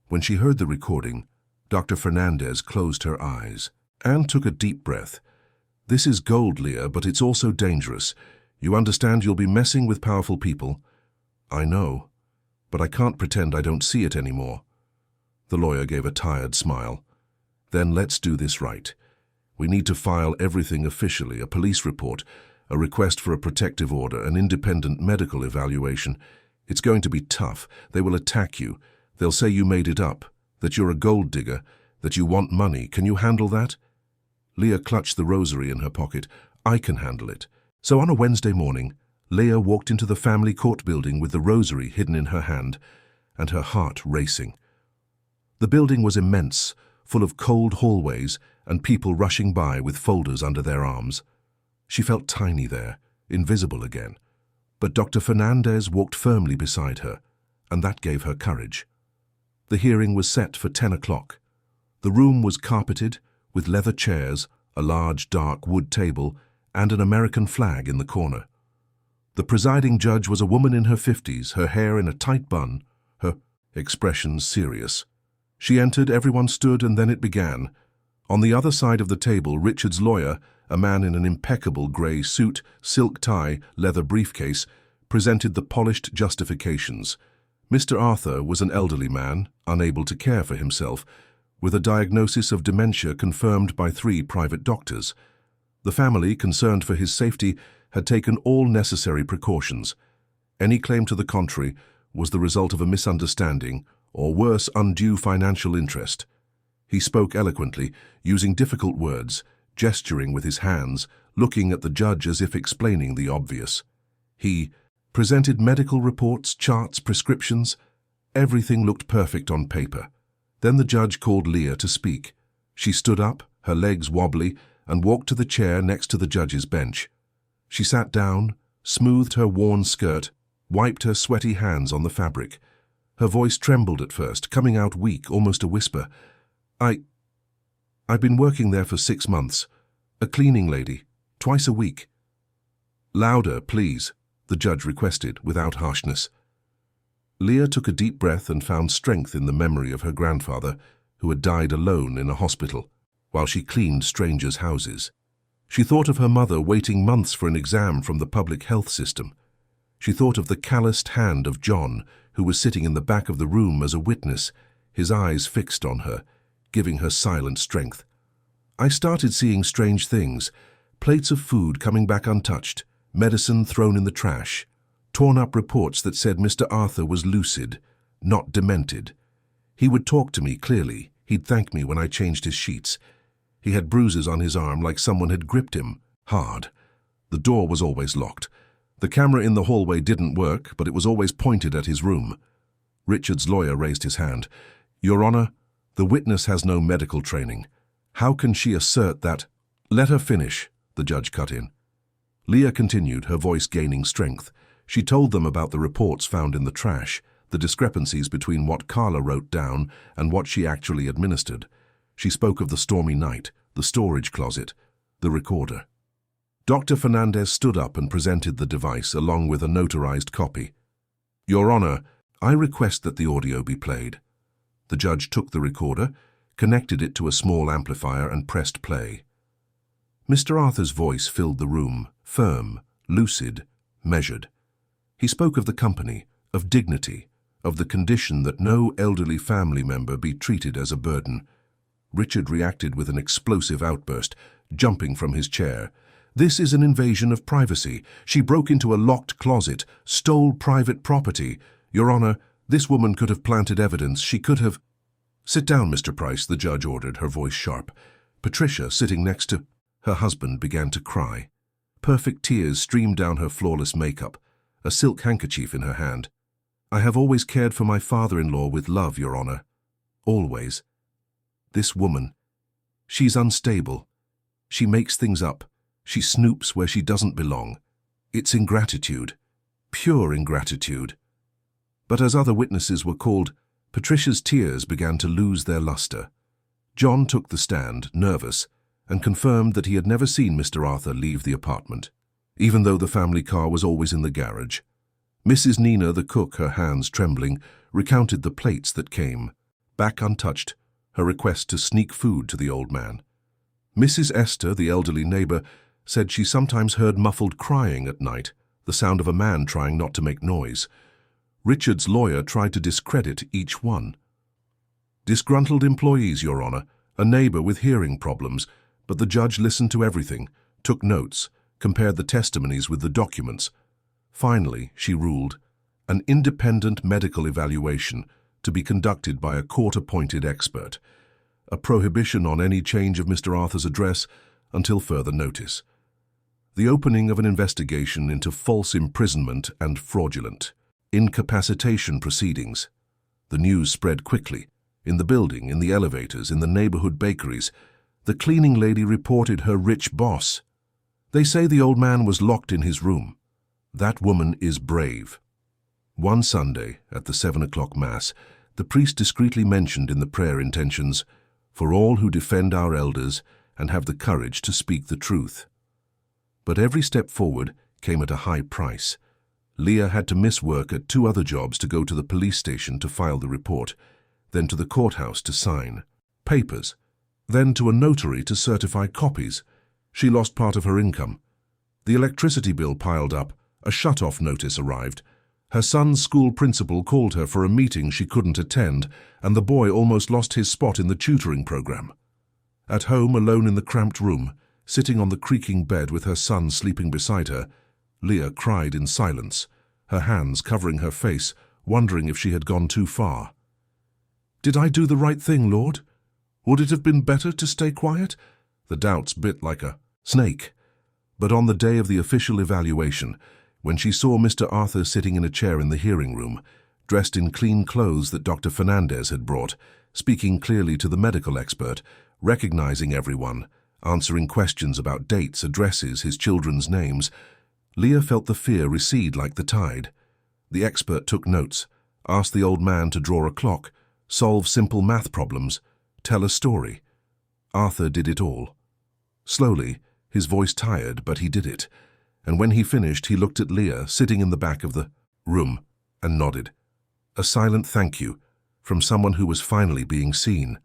When she heard the recording, Dr. Fernandez closed her eyes. Anne took a deep breath. "This is gold, Leah, but it's also dangerous. You understand you'll be messing with powerful people?" "I know, but I can't pretend I don't see it anymore." The lawyer gave a tired smile. "Then let's do this right. We need to file everything officially, a police report, a request for a protective order, an independent medical evaluation. It's going to be tough. They will attack you. They'll say you made it up, that you're a gold digger, that you want money. Can you handle that?" Leah clutched the rosary in her pocket. "I can handle it." So on a Wednesday morning, Leah walked into the family court building with the rosary hidden in her hand, and her heart racing. The building was immense, full of cold hallways and people rushing by with folders under their arms. She felt tiny there, invisible again. But Dr. Fernandez walked firmly beside her, and that gave her courage. The hearing was set for 10 o'clock. The room was carpeted, with leather chairs, a large dark wood table, and an American flag in the corner. The presiding judge was a woman in her 50s, her hair in a tight bun, her expression serious. She entered, everyone stood, and then it began. On the other side of the table, Richard's lawyer, a man in an impeccable grey suit, silk tie, leather briefcase, presented the polished justifications. Mr. Arthur was an elderly man, unable to care for himself, with a diagnosis of dementia confirmed by 3 private doctors. The family, concerned for his safety, had taken all necessary precautions. Any claim to the contrary was the result of a misunderstanding, or worse, undue financial interest. He spoke eloquently, using difficult words, gesturing with his hands, looking at the judge as if explaining the obvious. He presented medical reports, charts, prescriptions. Everything looked perfect on paper. Then the judge called Leah to speak. She stood up, her legs wobbly, and walked to the chair next to the judge's bench. She sat down, smoothed her worn skirt, wiped her sweaty hands on the fabric. Her voice trembled at first, coming out weak, almost a whisper. I've been working there for 6 months. A cleaning lady, twice a week. Louder, please, the judge requested, without harshness. Leah took a deep breath and found strength in the memory of her grandfather, who had died alone in a hospital, while she cleaned strangers' houses. She thought of her mother waiting months for an exam from the public health system. She thought of the calloused hand of John, who was sitting in the back of the room as a witness, his eyes fixed on her, giving her silent strength. I started seeing strange things, plates of food coming back untouched, medicine thrown in the trash, torn-up reports that said Mr. Arthur was lucid, not demented. He would talk to me clearly. He'd thank me when I changed his sheets. He had bruises on his arm like someone had gripped him, hard. The door was always locked. The camera in the hallway didn't work, but it was always pointed at his room. Richard's lawyer raised his hand. Your Honor, the witness has no medical training. How can she assert that? Let her finish, the judge cut in. Leah continued, her voice gaining strength. She told them about the reports found in the trash, the discrepancies between what Carla wrote down and what she actually administered. She spoke of the stormy night, the storage closet, the recorder. Dr. Fernandez stood up and presented the device along with a notarized copy. Your Honor, I request that the audio be played. The judge took the recorder, connected it to a small amplifier and pressed play. Mr. Arthur's voice filled the room, firm, lucid, measured. He spoke of the company, of dignity, of the condition that no elderly family member be treated as a burden. Richard reacted with an explosive outburst, jumping from his chair. This is an invasion of privacy. She broke into a locked closet, stole private property. Your Honor, this woman could have planted evidence. She could have... Sit down, Mr. Price, the judge ordered, her voice sharp. Patricia, sitting next to... Her husband began to cry. Perfect tears streamed down her flawless makeup, a silk handkerchief in her hand. I have always cared for my father-in-law with love, Your Honor. Always. This woman, she's unstable. She makes things up. She snoops where she doesn't belong. It's ingratitude. Pure ingratitude. But as other witnesses were called, Patricia's tears began to lose their luster. John took the stand, nervous, and confirmed that he had never seen Mr. Arthur leave the apartment, even though the family car was always in the garage. Mrs. Nina, the cook, her hands trembling, recounted the plates that came, back untouched, her request to sneak food to the old man. Mrs. Esther, the elderly neighbor, said she sometimes heard muffled crying at night, the sound of a man trying not to make noise. Richard's lawyer tried to discredit each one. Disgruntled employees, Your Honor, a neighbor with hearing problems, but the judge listened to everything, took notes, compared the testimonies with the documents. Finally, she ruled, an independent medical evaluation to be conducted by a court-appointed expert, a prohibition on any change of Mr. Arthur's address until further notice. The opening of an investigation into false imprisonment and fraudulent incapacitation proceedings. The news spread quickly. In the building, in the elevators, in the neighborhood bakeries, the cleaning lady reported her rich boss. They say the old man was locked in his room. That woman is brave. One Sunday, at the 7 o'clock Mass, the priest discreetly mentioned in the prayer intentions, "For all who defend our elders and have the courage to speak the truth." But every step forward came at a high price. Leah had to miss work at 2 other jobs to go to the police station to file the report, then to the courthouse to sign papers, then to a notary to certify copies. She lost part of her income. The electricity bill piled up, a shut-off notice arrived. Her son's school principal called her for a meeting she couldn't attend, and the boy almost lost his spot in the tutoring program. At home, alone in the cramped room, sitting on the creaking bed with her son sleeping beside her, Leah cried in silence, her hands covering her face, wondering if she had gone too far. "Did I do the right thing, Lord? Would it have been better to stay quiet?" The doubts bit like a snake. But on the day of the official evaluation, when she saw Mr. Arthur sitting in a chair in the hearing room, dressed in clean clothes that Dr. Fernandez had brought, speaking clearly to the medical expert, recognizing everyone, answering questions about dates, addresses, his children's names, Leah felt the fear recede like the tide. The expert took notes, asked the old man to draw a clock, solve simple math problems, tell a story. Arthur did it all. Slowly, his voice tired, but he did it. And when he finished, he looked at Leah, sitting in the back of the room, and nodded. A silent thank you from someone who was finally being seen.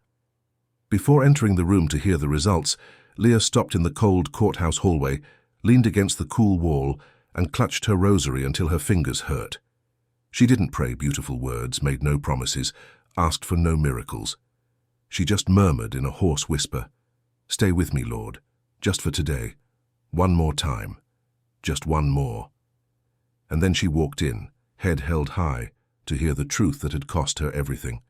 Before entering the room to hear the results, Leah stopped in the cold courthouse hallway, leaned against the cool wall, and clutched her rosary until her fingers hurt. She didn't pray beautiful words, made no promises, asked for no miracles. She just murmured in a hoarse whisper, "Stay with me, Lord, just for today. One more time. Just one more." And then she walked in, head held high, to hear the truth that had cost her everything.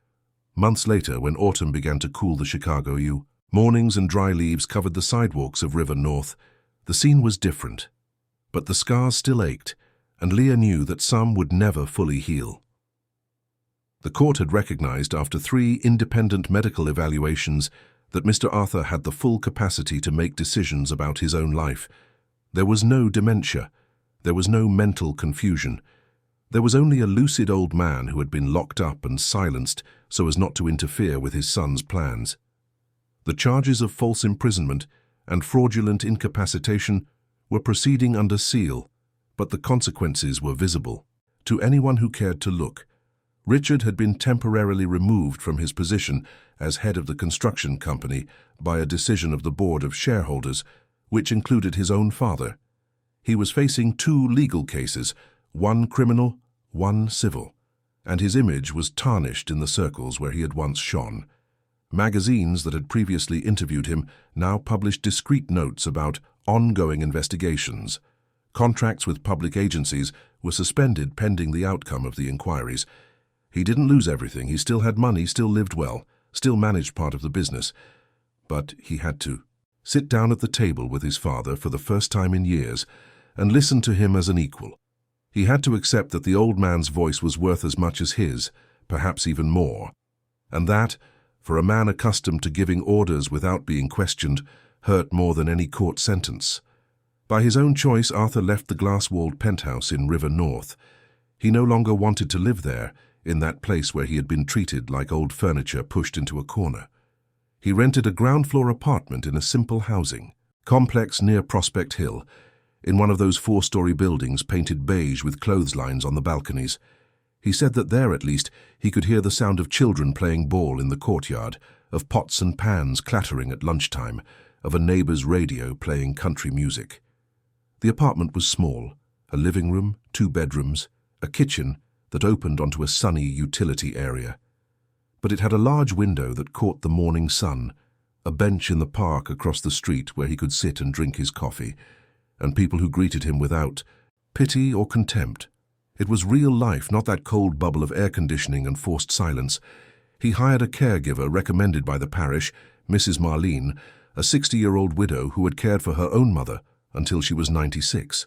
Months later, when autumn began to cool the Chicago U, mornings and dry leaves covered the sidewalks of River North, the scene was different. But the scars still ached, and Leah knew that some would never fully heal. The court had recognized after 3 independent medical evaluations that Mr. Arthur had the full capacity to make decisions about his own life. There was no dementia. There was no mental confusion. There was only a lucid old man who had been locked up and silenced so as not to interfere with his son's plans. The charges of false imprisonment and fraudulent incapacitation were proceeding under seal, but the consequences were visible to anyone who cared to look. Richard had been temporarily removed from his position as head of the construction company by a decision of the board of shareholders, which included his own father. He was facing 2 legal cases, one criminal, one civil, and his image was tarnished in the circles where he had once shone. Magazines that had previously interviewed him now published discreet notes about ongoing investigations. Contracts with public agencies were suspended pending the outcome of the inquiries. He didn't lose everything. He still had money, still lived well, still managed part of the business. But he had to sit down at the table with his father for the first time in years and listen to him as an equal. He had to accept that the old man's voice was worth as much as his, perhaps even more. And that, for a man accustomed to giving orders without being questioned, hurt more than any court sentence. By his own choice, Arthur left the glass-walled penthouse in River North. He no longer wanted to live there, in that place where he had been treated like old furniture pushed into a corner. He rented a ground-floor apartment in a simple housing complex near Prospect Hill, in one of those 4-story buildings painted beige with clotheslines on the balconies. He said that there, at least, he could hear the sound of children playing ball in the courtyard, of pots and pans clattering at lunchtime, of a neighbor's radio playing country music. The apartment was small, a living room, 2 bedrooms, a kitchen that opened onto a sunny utility area. But it had a large window that caught the morning sun, a bench in the park across the street where he could sit and drink his coffee, and people who greeted him without pity or contempt. It was real life, not that cold bubble of air conditioning and forced silence. He hired a caregiver recommended by the parish, Mrs. Marlene, a 60-year-old widow who had cared for her own mother until she was 96.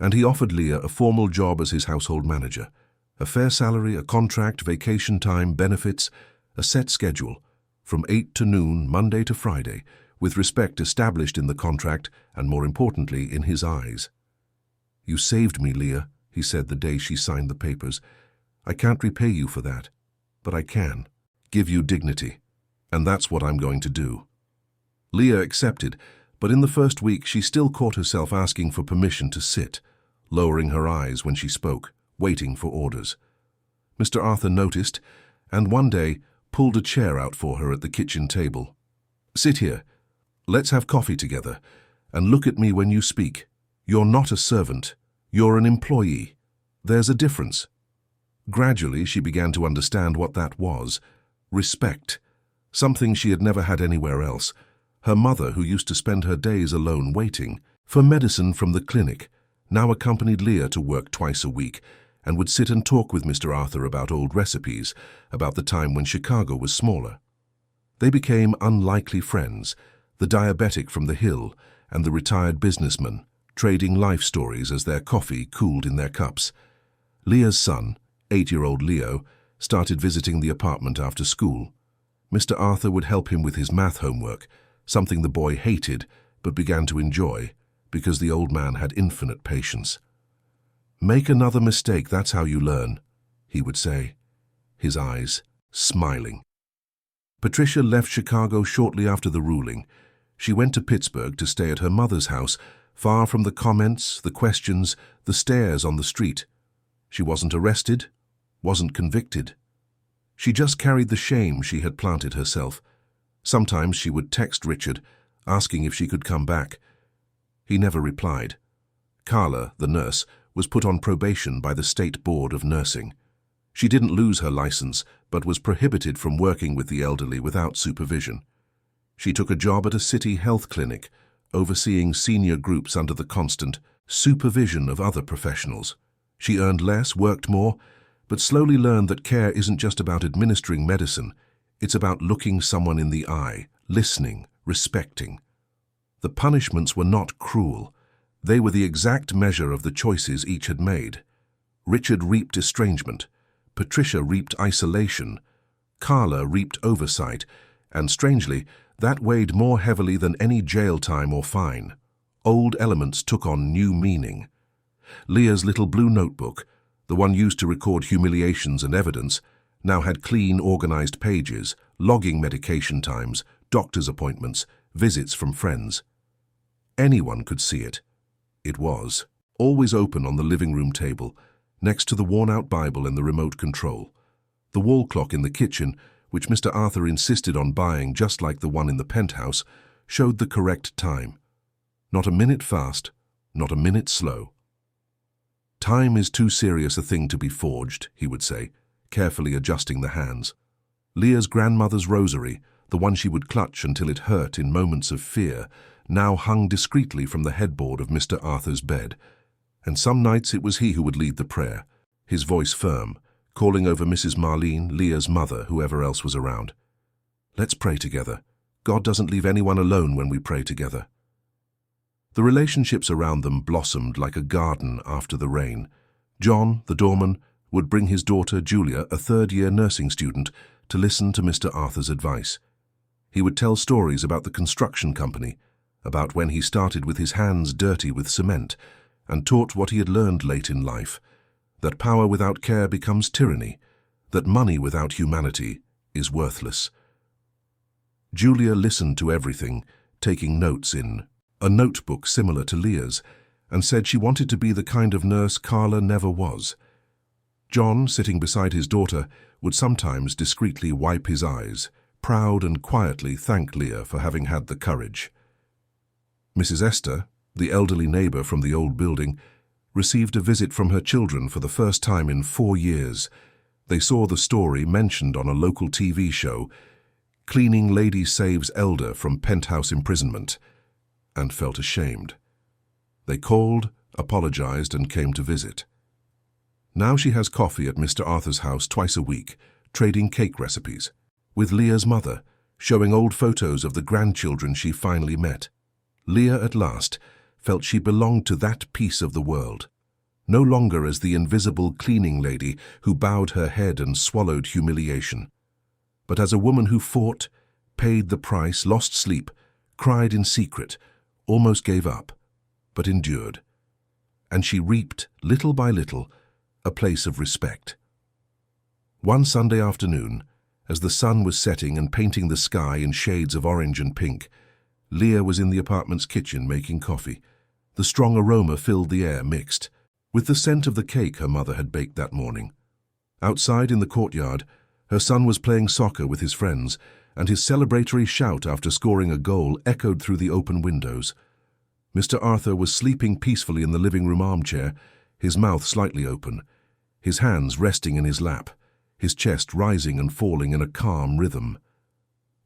And he offered Leah a formal job as his household manager. A fair salary, a contract, vacation time, benefits, a set schedule, from 8 to noon, Monday to Friday, with respect established in the contract and, more importantly, in his eyes. "You saved me, Leah," he said the day she signed the papers. "I can't repay you for that, but I can give you dignity, and that's what I'm going to do." Leah accepted, but in the first week she still caught herself asking for permission to sit, lowering her eyes when she spoke, waiting for orders. Mr. Arthur noticed, and one day pulled a chair out for her at the kitchen table. "Sit here. Let's have coffee together, and look at me when you speak. You're not a servant. You're an employee. There's a difference." Gradually, she began to understand what that was. Respect. Something she had never had anywhere else. Her mother, who used to spend her days alone waiting for medicine from the clinic, now accompanied Leah to work twice a week and would sit and talk with Mr. Arthur about old recipes, about the time when Chicago was smaller. They became unlikely friends, the diabetic from the hill and the retired businessman, trading life stories as their coffee cooled in their cups. Leah's son, 8-year-old Leo, started visiting the apartment after school. Mr. Arthur would help him with his math homework, something the boy hated but began to enjoy because the old man had infinite patience. "Make another mistake, that's how you learn," he would say, his eyes smiling. Patricia left Chicago shortly after the ruling. She went to Pittsburgh to stay at her mother's house, far from the comments, the questions, the stares on the street. She wasn't arrested, wasn't convicted. She just carried the shame she had planted herself. Sometimes she would text Richard, asking if she could come back. He never replied. Carla, the nurse, was put on probation by the State Board of Nursing. She didn't lose her license, but was prohibited from working with the elderly without supervision. She took a job at a city health clinic, overseeing senior groups under the constant supervision of other professionals. She earned less, worked more, but slowly learned that care isn't just about administering medicine. It's about looking someone in the eye, listening, respecting. The punishments were not cruel. They were the exact measure of the choices each had made. Richard reaped estrangement. Patricia reaped isolation. Carla reaped oversight. And strangely, that weighed more heavily than any jail time or fine. Old elements took on new meaning. Leah's little blue notebook, the one used to record humiliations and evidence, now had clean, organized pages, logging medication times, doctor's appointments, visits from friends. Anyone could see it. It was always open on the living room table, next to the worn-out Bible and the remote control. The wall clock in the kitchen, which Mr. Arthur insisted on buying just like the one in the penthouse, showed the correct time. Not a minute fast, not a minute slow. "Time is too serious a thing to be forged," he would say, carefully adjusting the hands. Leah's grandmother's rosary, the one she would clutch until it hurt in moments of fear, now hung discreetly from the headboard of Mr. Arthur's bed, and some nights it was he who would lead the prayer, his voice firm, calling over Mrs. Marlene, Leah's mother, whoever else was around. "Let's pray together. God doesn't leave anyone alone when we pray together." The relationships around them blossomed like a garden after the rain. John, the doorman, would bring his daughter, Julia, a third-year nursing student, to listen to Mr. Arthur's advice. He would tell stories about the construction company, about when he started with his hands dirty with cement, and taught what he had learned late in life, that power without care becomes tyranny, that money without humanity is worthless. Julia listened to everything, taking notes in a notebook similar to Leah's, and said she wanted to be the kind of nurse Carla never was. John, sitting beside his daughter, would sometimes discreetly wipe his eyes, proud and quietly thank Leah for having had the courage. Mrs. Esther, the elderly neighbor from the old building, received a visit from her children for the first time in 4 years. They saw the story mentioned on a local TV show, "Cleaning Lady Saves Elder from Penthouse Imprisonment," and felt ashamed. They called, apologized, and came to visit. Now she has coffee at Mr. Arthur's house twice a week, trading cake recipes, with Leah's mother, showing old photos of the grandchildren she finally met. Leah, at last, felt she belonged to that piece of the world, no longer as the invisible cleaning lady who bowed her head and swallowed humiliation, but as a woman who fought, paid the price, lost sleep, cried in secret, almost gave up, but endured. And she reaped, little by little, a place of respect. One Sunday afternoon, as the sun was setting and painting the sky in shades of orange and pink, Leah was in the apartment's kitchen making coffee. The strong aroma filled the air, mixed with the scent of the cake her mother had baked that morning. Outside in the courtyard, her son was playing soccer with his friends, and his celebratory shout after scoring a goal echoed through the open windows. Mr. Arthur was sleeping peacefully in the living room armchair, his mouth slightly open, his hands resting in his lap, his chest rising and falling in a calm rhythm.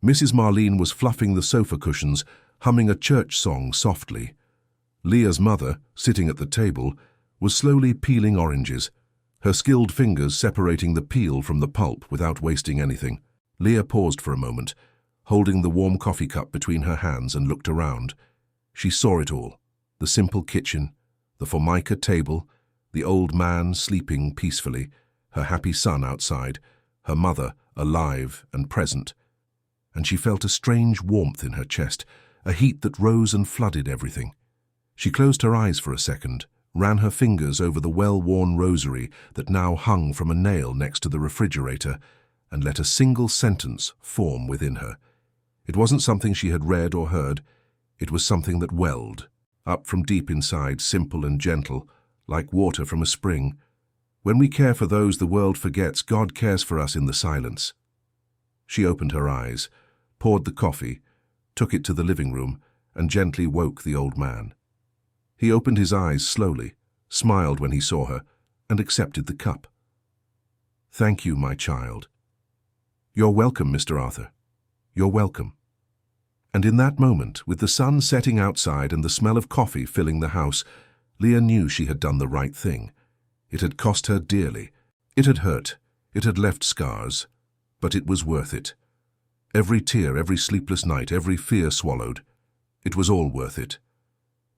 Mrs. Marlene was fluffing the sofa cushions, humming a church song softly. Leah's mother, sitting at the table, was slowly peeling oranges, her skilled fingers separating the peel from the pulp without wasting anything. Leah paused for a moment, holding the warm coffee cup between her hands, and looked around. She saw it all: the simple kitchen, the formica table, the old man sleeping peacefully, her happy son outside, her mother alive and present. And she felt a strange warmth in her chest, a heat that rose and flooded everything. She closed her eyes for a second, ran her fingers over the well-worn rosary that now hung from a nail next to the refrigerator, and let a single sentence form within her. It wasn't something she had read or heard. It was something that welled up from deep inside, simple and gentle, like water from a spring. When we care for those the world forgets, God cares for us in the silence. She opened her eyes, poured the coffee, took it to the living room, and gently woke the old man. He opened his eyes slowly, smiled when he saw her, and accepted the cup. "Thank you, my child." "You're welcome, Mr. Arthur. You're welcome." And in that moment, with the sun setting outside and the smell of coffee filling the house, Leah knew she had done the right thing. It had cost her dearly. It had hurt. It had left scars. But it was worth it. Every tear, every sleepless night, every fear swallowed. It was all worth it.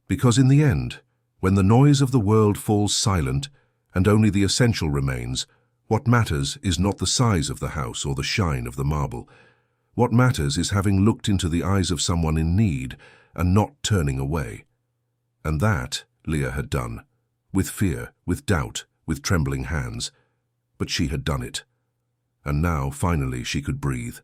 Because in the end, when the noise of the world falls silent and only the essential remains, what matters is not the size of the house or the shine of the marble. What matters is having looked into the eyes of someone in need and not turning away. And that Leah had done, with fear, with doubt, with trembling hands. But she had done it. And now, finally, she could breathe.